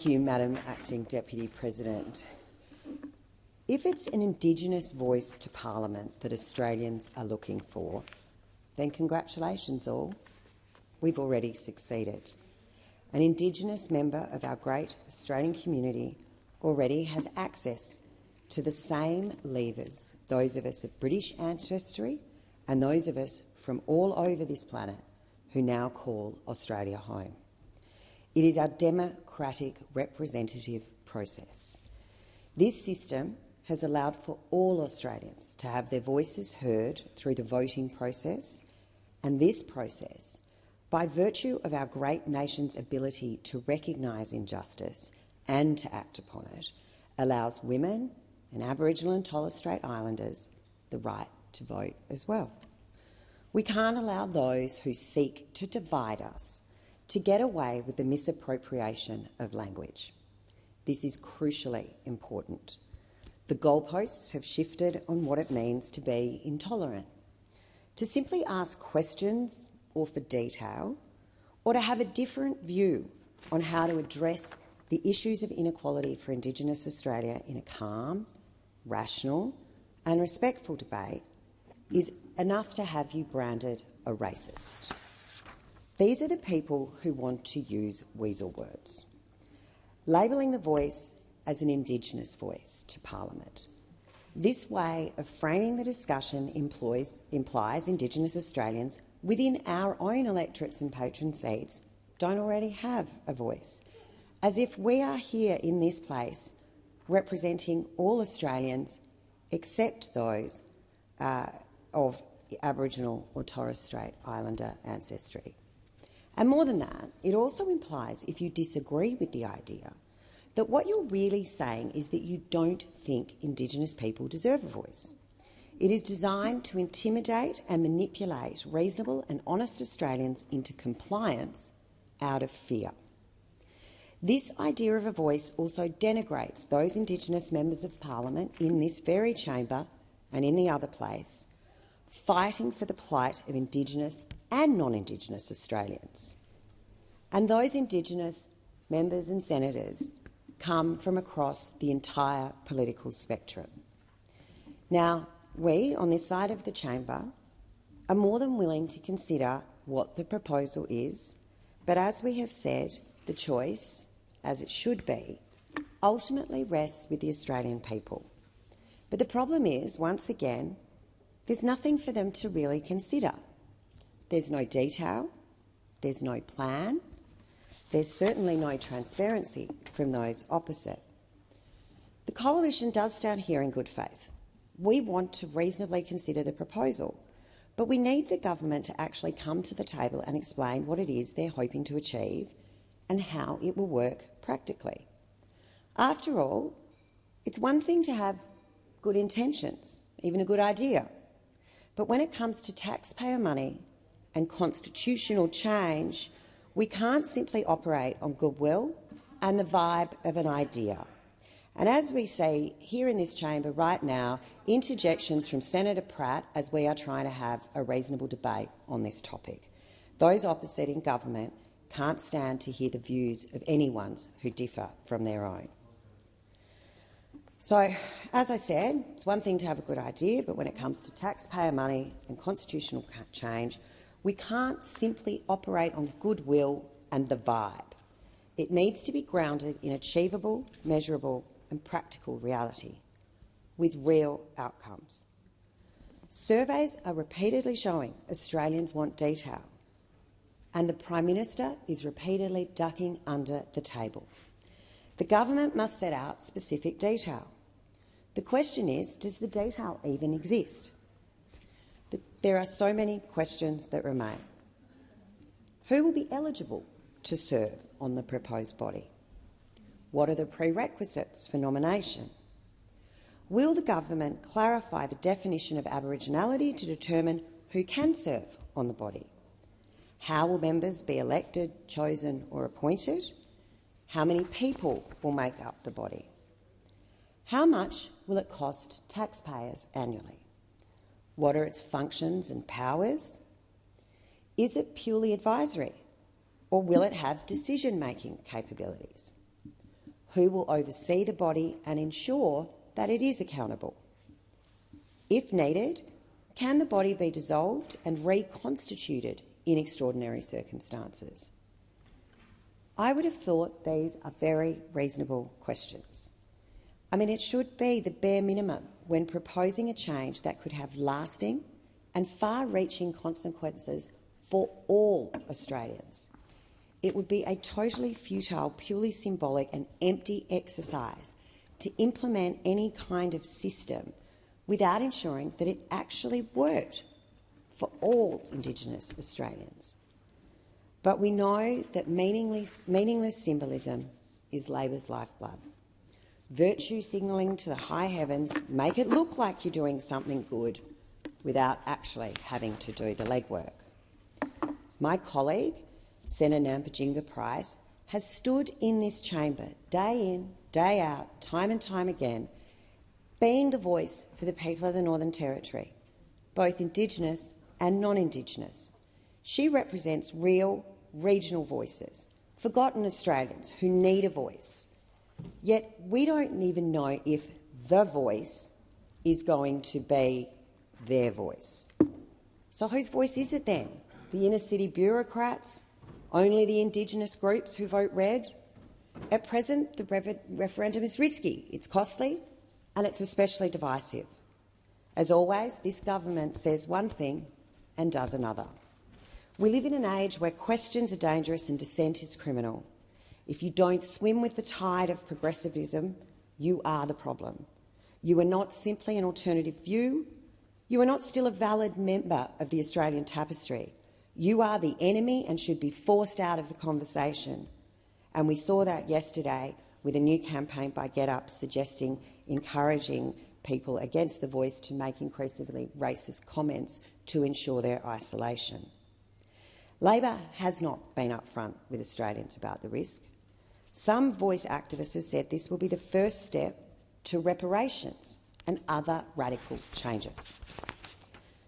Thank you, Madam Acting Deputy President. If it's an Indigenous voice to Parliament that Australians are looking for, then congratulations all. We've already succeeded. An Indigenous member of our great Australian community already has access to the same levers those of us of British ancestry and those of us from all over this planet who now call Australia home. It is our democratic representative process. This system has allowed for all Australians to have their voices heard through the voting process, and this process, by virtue of our great nation's ability to recognise injustice and to act upon it, allows women and Aboriginal and Torres Strait Islanders the right to vote as well. We can't allow those who seek to divide us to get away with the misappropriation of language. This is crucially important. The goalposts have shifted on what it means to be intolerant. To simply ask questions or for detail, or to have a different view on how to address the issues of inequality for Indigenous Australia in a calm, rational and respectful debate is enough to have you branded a racist. These are the people who want to use weasel words. Labelling the voice as an Indigenous voice to Parliament. This way of framing the discussion implies Indigenous Australians within our own electorates and patron seats don't already have a voice, as if we are here in this place representing all Australians except those of Aboriginal or Torres Strait Islander ancestry. And more than that, it also implies, if you disagree with the idea, that what you're really saying is that you don't think Indigenous people deserve a voice. It is designed to intimidate and manipulate reasonable and honest Australians into compliance out of fear. This idea of a voice also denigrates those Indigenous members of Parliament in this very chamber and in the other place, fighting for the plight of Indigenous and non-Indigenous Australians. And those Indigenous members and senators come from across the entire political spectrum. Now, we, on this side of the chamber, are more than willing to consider what the proposal is, but as we have said, the choice, as it should be, ultimately rests with the Australian people. But the problem is, once again, there's nothing for them to really consider. There's no detail, there's no plan, there's certainly no transparency from those opposite. The Coalition does stand here in good faith. We want to reasonably consider the proposal, but we need the government to actually come to the table and explain what it is they're hoping to achieve and how it will work practically. After all, it's one thing to have good intentions, even a good idea, but when it comes to taxpayer money and constitutional change, we can't simply operate on goodwill and the vibe of an idea. And as we see here in this chamber right now, interjections from Senator Pratt as we are trying to have a reasonable debate on this topic. Those opposite in government can't stand to hear the views of anyone who differ from their own. So, as I said, it's one thing to have a good idea, but when it comes to taxpayer money and constitutional change, we can't simply operate on goodwill and the vibe. It needs to be grounded in achievable, measurable and practical reality, with real outcomes. Surveys are repeatedly showing Australians want detail, and the Prime Minister is repeatedly ducking under the table. The government must set out specific detail. The question is, does the detail even exist? There are so many questions that remain. Who will be eligible to serve on the proposed body? What are the prerequisites for nomination? Will the government clarify the definition of Aboriginality to determine who can serve on the body? How will members be elected, chosen or appointed? How many people will make up the body? How much will it cost taxpayers annually? What are its functions and powers? Is it purely advisory, or will it have decision-making capabilities? Who will oversee the body and ensure that it is accountable? If needed, can the body be dissolved and reconstituted in extraordinary circumstances? I would have thought these are very reasonable questions. I mean, it should be the bare minimum when proposing a change that could have lasting and far-reaching consequences for all Australians. It would be a totally futile, purely symbolic and empty exercise to implement any kind of system without ensuring that it actually worked for all Indigenous Australians. But we know that meaningless symbolism is Labor's lifeblood. Virtue signalling to the high heavens, make it look like you're doing something good without actually having to do the legwork. My colleague, Senator Nampijinga Price, has stood in this chamber day in, day out, time and time again, being the voice for the people of the Northern Territory, both Indigenous and non-Indigenous. She represents real regional voices, forgotten Australians who need a voice. Yet we don't even know if the voice is going to be their voice. So whose voice is it then? The inner city bureaucrats? Only the Indigenous groups who vote red? At present, the referendum is risky, it's costly, and it's especially divisive. As always, this government says one thing and does another. We live in an age where questions are dangerous and dissent is criminal. If you don't swim with the tide of progressivism, you are the problem. You are not simply an alternative view. You are not still a valid member of the Australian tapestry. You are the enemy and should be forced out of the conversation. And we saw that yesterday with a new campaign by GetUp encouraging people against the voice to make increasingly racist comments to ensure their isolation. Labor has not been upfront with Australians about the risk. Some voice activists have said this will be the first step to reparations and other radical changes.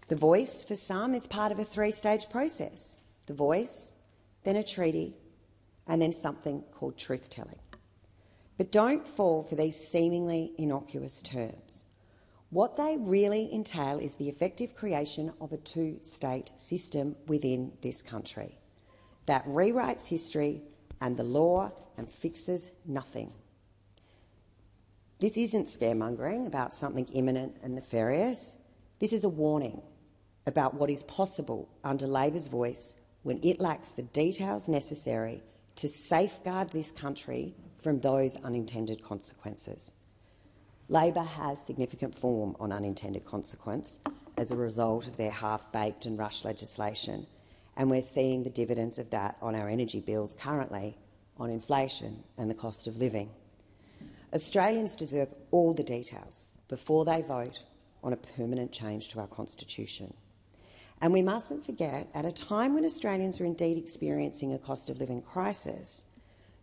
The voice, for some, is part of a three-stage process. The voice, then a treaty, and then something called truth-telling. But don't fall for these seemingly innocuous terms. What they really entail is the effective creation of a two-state system within this country that rewrites history and the law and fixes nothing. This isn't scaremongering about something imminent and nefarious. This is a warning about what is possible under Labor's voice when it lacks the details necessary to safeguard this country from those unintended consequences. Labor has significant form on unintended consequence as a result of their half-baked and rushed legislation, and we're seeing the dividends of that on our energy bills currently, on inflation and the cost of living. Australians deserve all the details before they vote on a permanent change to our constitution. And we mustn't forget, at a time when Australians are indeed experiencing a cost of living crisis,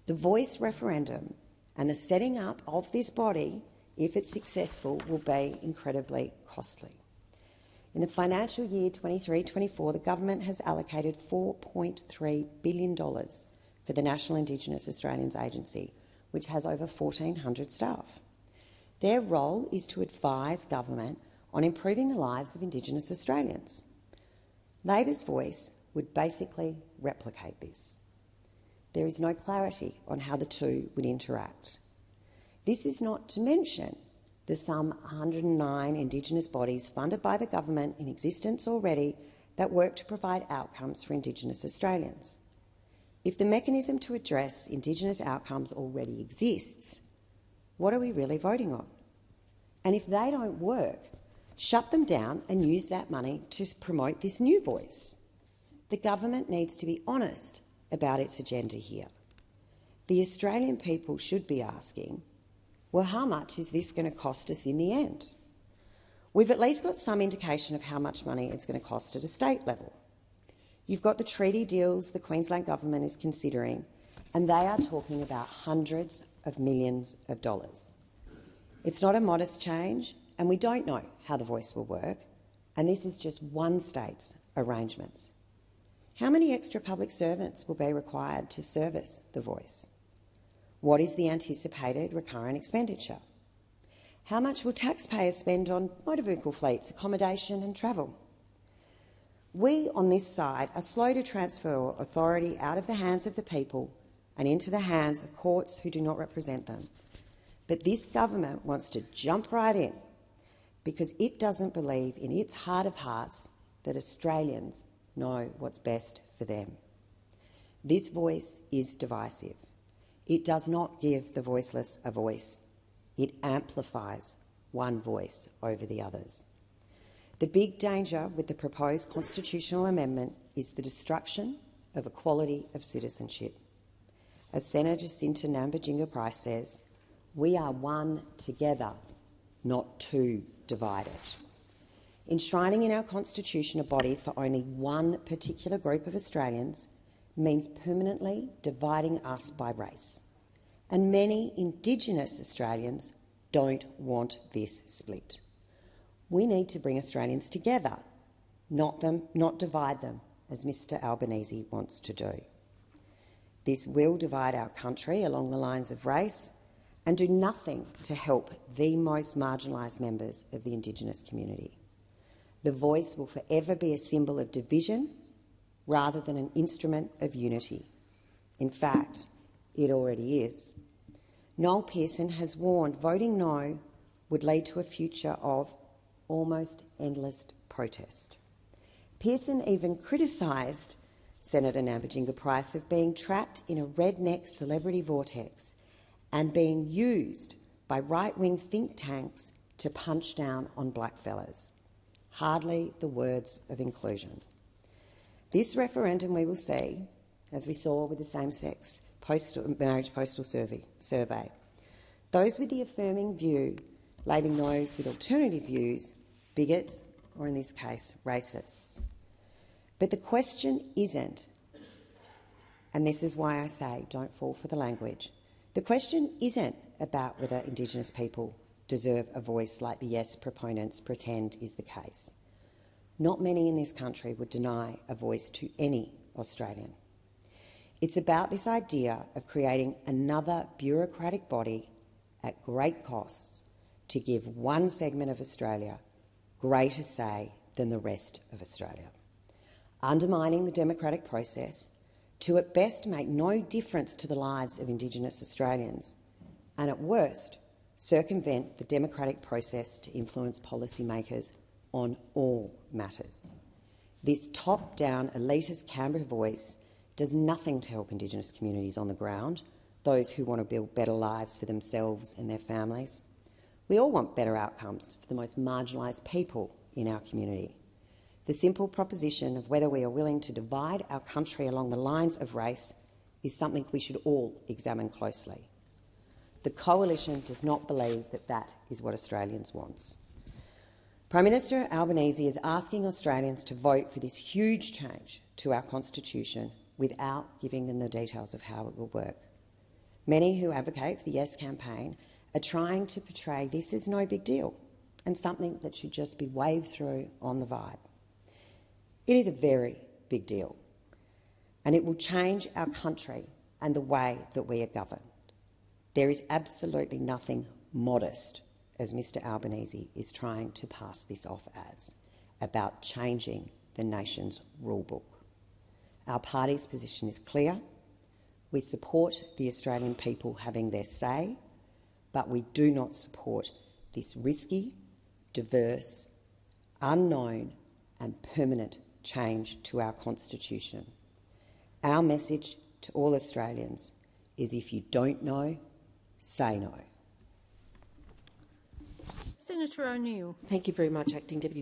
the voice referendum and the setting up of this body, if it's successful, will be incredibly costly. In the financial year 23-24, the government has allocated $4.3 billion for the National Indigenous Australians Agency, which has over 1,400 staff. Their role is to advise government on improving the lives of Indigenous Australians. Labor's voice would basically replicate this. There is no clarity on how the two would interact. This is not to mention the some 109 Indigenous bodies funded by the government in existence already that work to provide outcomes for Indigenous Australians. If the mechanism to address Indigenous outcomes already exists, what are we really voting on? And if they don't work, shut them down and use that money to promote this new voice. The government needs to be honest about its agenda here. The Australian people should be asking, well, how much is this going to cost us in the end? We've at least got some indication of how much money it's going to cost at a state level. You've got the treaty deals the Queensland government is considering, and they are talking about hundreds of millions of dollars. It's not a modest change, and we don't know how the voice will work, and this is just one state's arrangements. How many extra public servants will be required to service the voice? What is the anticipated recurrent expenditure? How much will taxpayers spend on motor vehicle fleets, accommodation and travel? We on this side are slow to transfer authority out of the hands of the people and into the hands of courts who do not represent them. But this government wants to jump right in because it doesn't believe in its heart of hearts that Australians know what's best for them. This voice is divisive. It does not give the voiceless a voice. It amplifies one voice over the others. The big danger with the proposed constitutional amendment is the destruction of equality of citizenship. As Senator Jacinta Nampijinga-Price says, we are one together, not two divided. Enshrining in our constitution a body for only one particular group of Australians means permanently dividing us by race. And many Indigenous Australians don't want this split. We need to bring Australians together, not divide them, as Mr Albanese wants to do. This will divide our country along the lines of race and do nothing to help the most marginalised members of the Indigenous community. The voice will forever be a symbol of division rather than an instrument of unity. In fact, it already is. Noel Pearson has warned voting no would lead to a future of almost endless protest. Pearson even criticised Senator Nampijinga-Price of being trapped in a redneck celebrity vortex and being used by right-wing think tanks to punch down on blackfellas. Hardly the words of inclusion. This referendum we will see, as we saw with the same-sex marriage postal survey, those with the affirming view labelling those with alternative views bigots, or in this case, racists. But the question isn't, and this is why I say don't fall for the language, the question isn't about whether Indigenous people deserve a voice like the yes proponents pretend is the case. Not many in this country would deny a voice to any Australian. It's about this idea of creating another bureaucratic body at great costs to give one segment of Australia greater say than the rest of Australia, undermining the democratic process to at best make no difference to the lives of Indigenous Australians, and at worst circumvent the democratic process to influence policymakers on all matters. This top-down elitist Canberra voice does nothing to help Indigenous communities on the ground, those who want to build better lives for themselves and their families. We all want better outcomes for the most marginalised people in our community. The simple proposition of whether we are willing to divide our country along the lines of race is something we should all examine closely. The Coalition does not believe that that is what Australians want. Prime Minister Albanese is asking Australians to vote for this huge change to our constitution without giving them the details of how it will work. Many who advocate for the Yes campaign are trying to portray this as no big deal and something that should just be waved through on the vibe. It is a very big deal, and it will change our country and the way that we are governed. There is absolutely nothing modest, as Mr Albanese is trying to pass this off as, about changing the nation's rule book. Our party's position is clear. We support the Australian people having their say, but we do not support this risky, diverse, unknown and permanent change to our constitution. Our message to all Australians is if you don't know, say no. Senator O'Neill. Thank you very much, Acting Deputy